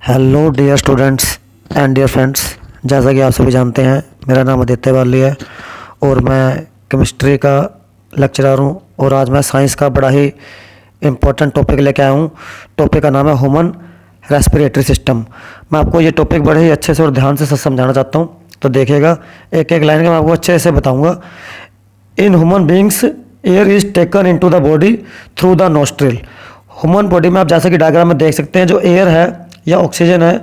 Hello dear students and dear friends, जैसा कि आप सभी जानते हैं मेरा नाम आदित्य वाली है और मैं केमिस्ट्री का लेक्चरर हूं। और आज मैं साइंस का बड़ा ही इम्पोर्टेंट टॉपिक लेके आया हूं। टॉपिक का नाम है ह्यूमन रेस्पिरेटरी सिस्टम। मैं आपको ये टॉपिक बड़े ही अच्छे से और ध्यान से समझाना चाहता हूं, तो देखिएगा। एक एक लाइन का मैं आपको अच्छे से बताऊँगा। In human beings air is taken into the body through the nostril. Human body में आप जैसे कि डायग्राम में देख सकते हैं, जो एयर है या ऑक्सीजन है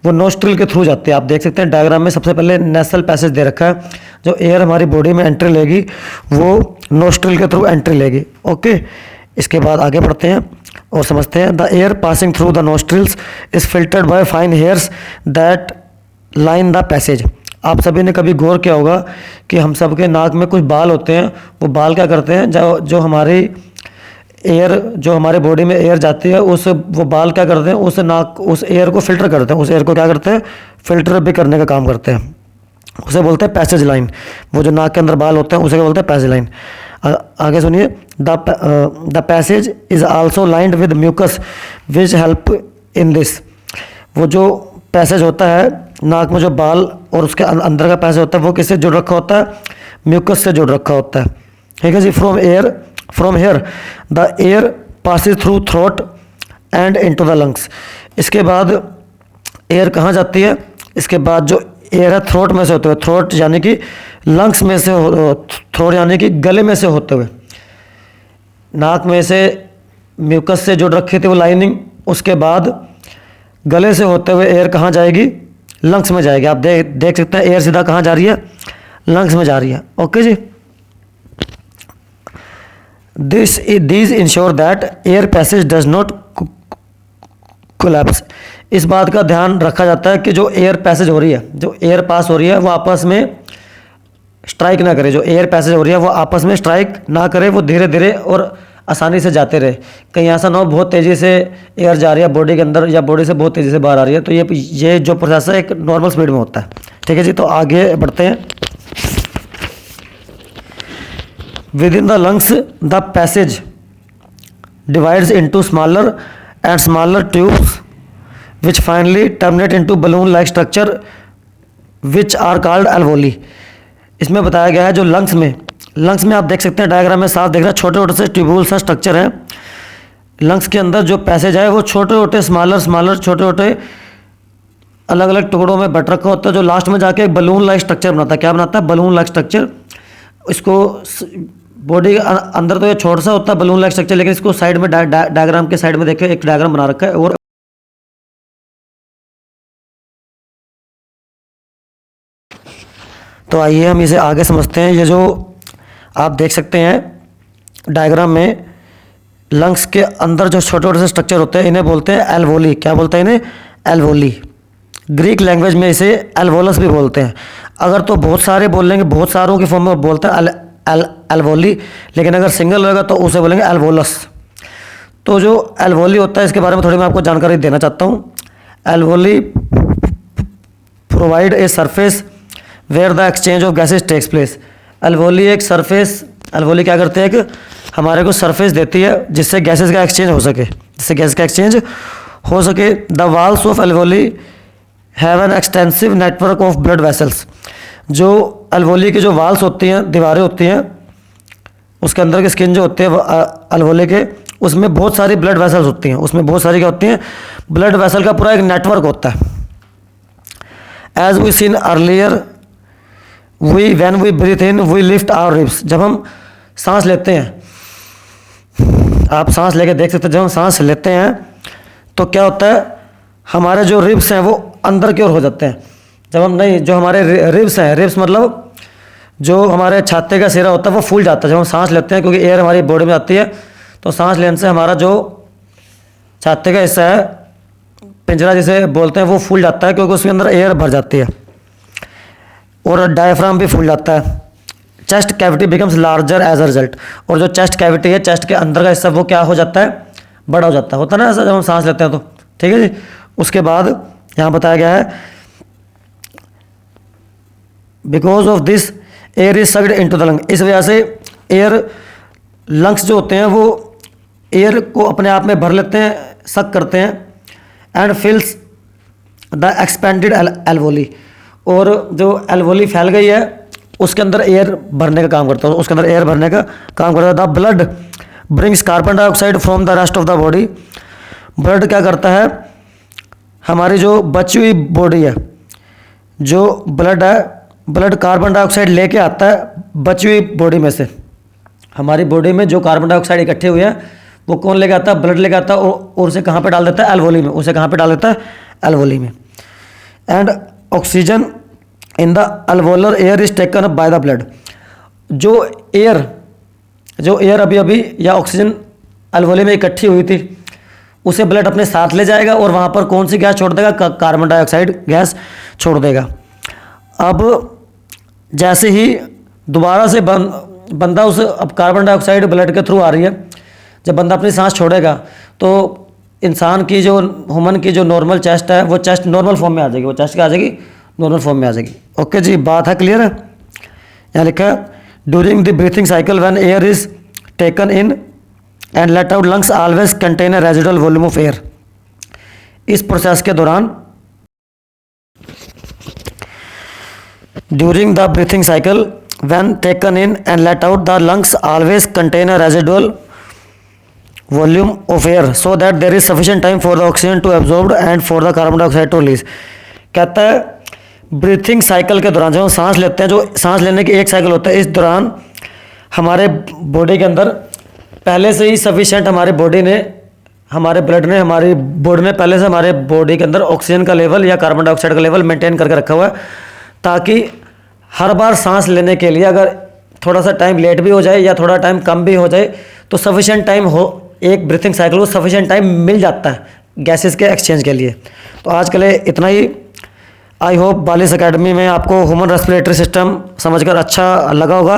वो नोस्ट्रिल के थ्रू जाती है। आप देख सकते हैं डायग्राम में सबसे पहले नेसल पैसेज दे रखा है। जो एयर हमारी बॉडी में एंट्री लेगी वो नोस्ट्रिल के थ्रू एंट्री लेगी। ओके, इसके बाद आगे बढ़ते हैं और समझते हैं। The air passing through the nostrils is filtered by fine hairs that line the passage. आप सभी ने कभी गौर किया होगा कि हम सब के नाक में कुछ बाल होते हैं। वो बाल क्या करते हैं, जो हमारी एयर, जो हमारे बॉडी में एयर जाती है, उस वो बाल क्या करते हैं, उस एयर को फिल्टर करते हैं। उस एयर को क्या करते हैं, फिल्टर भी करने का काम करते हैं। उसे बोलते हैं पैसेज लाइन। वो जो नाक के अंदर बाल होते हैं उसे क्या बोलते हैं, पैसेज लाइन। आगे सुनिए। The passage is also lined with mucus which help in this. वो जो पैसेज होता है नाक में, जो बाल और उसके अंदर का पैसेज होता है, वो किससे जुड़ रखा होता है, म्यूकस से जुड़ रखा होता है। ठीक है जी। From here the air passes through throat and into the lungs. इसके बाद एयर कहाँ जाती है, इसके बाद जो एयर है थ्रोट में से होते हुए, थ्रोट यानी कि लंग्स में से, थ्रोट यानी कि गले में से होते हुए, नाक में से म्यूकस से जुड़ रखी थी वो लाइनिंग, उसके बाद गले से होते हुए एयर कहाँ जाएगी, लंग्स में जाएगी। आप देख सकते हैं एयर सीधा कहाँ जा रही है, लंग्स में जा रही है। ओके जी। These ensure that air passage does not collapse। इस बात का ध्यान रखा जाता है कि जो एयर पैसेज हो रही है, जो एयर पास हो रही है, वो आपस में स्ट्राइक ना करे। जो एयर पैसेज हो रही है वो आपस में स्ट्राइक ना करे, वो धीरे धीरे और आसानी से जाते रहे। कहीं ऐसा ना हो बहुत तेज़ी से एयर जा रही है बॉडी के अंदर या बॉडी से बहुत तेज़ी से बाहर आ रही है। तो ये जो प्रोसेस है एक नॉर्मल स्पीड में होता है। ठीक है जी। तो आगे बढ़ते हैं। Within the lungs, the passage divides into smaller and smaller tubes, which finally terminate into balloon-like structure, which are called alveoli। इसमें बताया गया है जो लंग्स में आप देख सकते हैं डायग्राम में साफ देख रहे हैं, छोटे छोटे से ट्यूब्यूल सा स्ट्रक्चर है। लंग्स के अंदर जो पैसेज है वो छोटे छोटे स्मॉलर छोटे छोटे अलग अलग टुकड़ों में बट रखा होता है, जो लास्ट में जाके एक बलून लाइक स्ट्रक्चर बनाता है। क्या बनाता है, बलून लाइक स्ट्रक्चर। इसको बॉडी के अंदर तो ये छोटा सा होता है बलून लाइक स्ट्रक्चर, लेकिन इसको साइड में डायग्राम के साइड में देखिए एक डायग्राम बना रखा है। और तो आइए हम इसे आगे समझते हैं। ये जो आप देख सकते हैं डायग्राम में, लंग्स के अंदर जो छोटे छोटे से स्ट्रक्चर होते हैं इन्हें बोलते हैं एल्वोली। क्या बोलते हैं इन्हें, एल्वोली। ग्रीक लैंग्वेज में इसे एल्वोलस भी बोलते हैं। अगर तो बहुत सारे बोल लेंगे, बहुत सारों की फॉर्म में बोलते हैं एल्वोली, लेकिन अगर सिंगल होगा तो उसे बोलेंगे एल्वोलस। तो जो एल्वोली होता है इसके बारे में थोड़ी मैं आपको जानकारी देना चाहता हूँ। Alveoli provide a surface where the exchange of gases takes place. Alveoli क्या करते हैं कि हमारे को सरफेस देती है जिससे गैसेज का एक्सचेंज हो सके। The walls of alveoli have an extensive network of blood vessels. जो एल्वोली की जो वाल्स होती हैं, दीवारें होती हैं, उसके अंदर की स्किन जो होती है एल्वोली के, उसमें बहुत सारी ब्लड वेसल्स होती हैं। उसमें बहुत सारी क्या होती हैं, ब्लड वेसल का पूरा एक नेटवर्क होता है। As we seen earlier when we breathe in we lift our ribs. जब हम सांस लेते हैं, आप सांस लेके देख सकते हैं, जब हम सांस लेते हैं तो क्या होता है, हमारे जो रिब्स हैं वो अंदर की ओर हो जाते हैं। जब हम नहीं, जो हमारे रिब्स हैं, रिब्स मतलब जो हमारे छाती का सिरा होता है वो फूल जाता है जब हम सांस लेते हैं, क्योंकि एयर हमारी बॉडी में आती है। तो सांस लेने से हमारा जो छाती का हिस्सा है, पिंजरा जिसे बोलते हैं, वो फूल जाता है क्योंकि उसके अंदर एयर भर जाती है। और डायफ्राम भी फूल जाता है। Chest cavity becomes larger as a result. और जो चेस्ट कैविटी है, चेस्ट के अंदर का हिस्सा, वो क्या हो जाता है, बड़ा हो जाता है। होता है ना ऐसा जब हम सांस लेते हैं तो। ठीक है जी। उसके बाद यहाँ बताया गया है, because of this air is sucked into the lung. इस वजह से एयर, लंग्स जो होते हैं वो एयर को अपने आप में भर लेते हैं, सक करते हैं। एंड फिल्स द एक्सपेंडेड एल्वोली, और जो एल्वोली फैल गई है उसके अंदर एयर भरने का काम करता है, उसके अंदर एयर भरने का काम करता है। The blood brings carbon dioxide from the rest of the body. Blood क्या करता है, हमारी जो बची हुई बॉडी है, जो ब्लड है, ब्लड कार्बन डाइऑक्साइड लेके आता है बची हुई बॉडी में से। हमारी बॉडी में जो कार्बन डाइऑक्साइड इकट्ठे हुए हैं वो कौन लेके आता है, ब्लड लेके आता है, और उसे कहाँ पे डाल देता है, एल्वोली में। उसे कहाँ पे डाल देता है, एल्वोली में। And oxygen in the alveolar air is taken up by the blood. जो एयर अभी अभी या ऑक्सीजन अल्वोली में इकट्ठी हुई थी उसे ब्लड अपने साथ ले जाएगा और वहाँ पर कौन सी गैस छोड़ देगा, कार्बन डाइऑक्साइड गैस छोड़ देगा। अब जैसे ही दोबारा से बंदा उस, अब कार्बन डाइऑक्साइड ब्लड के थ्रू आ रही है, जब बंदा अपनी सांस छोड़ेगा तो इंसान की जो, ह्यूमन की जो नॉर्मल चेस्ट है वो चेस्ट नॉर्मल फॉर्म में आ जाएगी, वो चेस्ट क्या आ जाएगी, नॉर्मल फॉर्म में आ जाएगी। ओके जी, बात है क्लियर है। यहाँ लिखा है during the breathing cycle when air is taken in and let out lungs always contain a residual volume of air. इस प्रोसेस के दौरान, during the breathing cycle when taken in and let out the lungs always contain a residual volume of air so that there is sufficient time for the oxygen to absorb and for the carbon dioxide to release. कहता है breathing cycle के दौरान, जब हम सांस लेते हैं, जो सांस लेने की एक साइकिल होता है, इस दौरान हमारे बॉडी के अंदर पहले से ही सफिशिएंट, हमारे बॉडी ने, हमारे ब्लड ने, हमारी बॉडी ने पहले से हमारे बॉडी के अंदर ऑक्सीजन का लेवल या कार्बन डाइऑक्साइड का लेवल मेंटेन करके रखा हुआ है, ताकि हर बार सांस लेने के लिए अगर थोड़ा सा टाइम लेट भी हो जाए या थोड़ा टाइम कम भी हो जाए तो सफिशिएंट टाइम हो, एक ब्रीथिंग साइकिल को सफिशिएंट टाइम मिल जाता है गैसेस के एक्सचेंज के लिए। तो आज के लिए इतना ही। आई होप बालिस एकेडमी में आपको ह्यूमन रेस्पिरेटरी सिस्टम समझकर अच्छा लगा होगा।